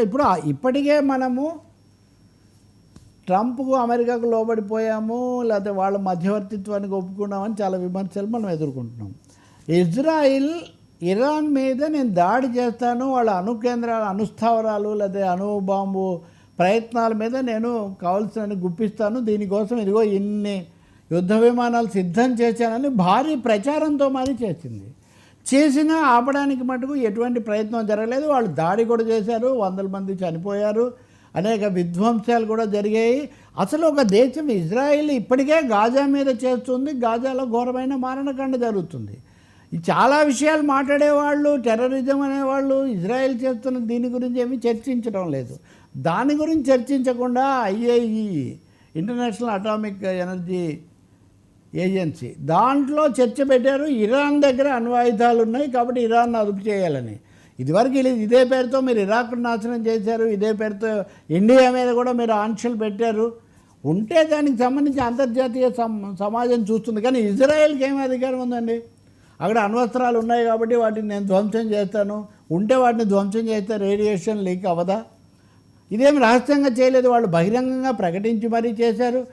ఇప్పుడు ఇప్పటికే మనము ట్రంప్కు అమెరికాకు లోబడిపోయాము, లేకపోతే వాళ్ళ మధ్యవర్తిత్వానికి ఒప్పుకున్నామని చాలా విమర్శలు మనం ఎదుర్కొంటున్నాం. ఇజ్రాయిల్ ఇరాన్ మీద నేను దాడి చేస్తాను, వాళ్ళ అణుకేంద్రాలు అణుస్థావరాలు లేదా అణుబాంబు ప్రయత్నాల మీద నేను కావాల్సిన గుప్పిస్తాను, దీనికోసం ఇదిగో ఇన్ని యుద్ధ విమానాలు సిద్ధం చేశానని భారీ ప్రచారంతో మరి చేసినా ఆపడానికి మటుకు ఎటువంటి ప్రయత్నం జరగలేదు. వాళ్ళు దాడి కూడా చేశారు, 100 మంది చనిపోయారు, అనేక విధ్వంసాలు కూడా జరిగాయి. అసలు ఒక దేశం ఇజ్రాయిల్ ఇప్పటికే గాజా మీద చేస్తుంది, గాజాలో ఘోరమైన మారణకాండ జరుగుతుంది. చాలా విషయాలు మాట్లాడేవాళ్ళు, టెర్రరిజం అనేవాళ్ళు ఇజ్రాయెల్ చేస్తున్న దీని గురించి ఏమీ చర్చించడం లేదు. దాని గురించి చర్చించకుండా IAEA international atomic energy agency దాంట్లో చర్చ పెట్టారు. ఇరాన్ దగ్గర అణ్వాయుధాలు ఉన్నాయి కాబట్టి ఇరాన్ అదుపు చేయాలని. ఇదివరకు ఇదే పేరుతో మీరు ఇరాక్ను నాశనం చేశారు, ఇదే పేరుతో ఇండియా మీద కూడా మీరు ఆంక్షలు పెట్టారు. ఉంటే దానికి సంబంధించి అంతర్జాతీయ సమాజం చూస్తుంది, కానీ ఇజ్రాయెల్కి ఏమి అధికారం ఉందండి? అక్కడ అణ్వస్త్రాలు ఉన్నాయి కాబట్టి వాటిని నేను ధ్వంసం చేస్తాను, ఉంటే వాటిని ధ్వంసం చేస్తే రేడియేషన్ లీక్ అవ్వదా? ఇదేమి రహస్యంగా చేయలేదు, వాళ్ళు బహిరంగంగా ప్రకటించి మరీ చేశారు.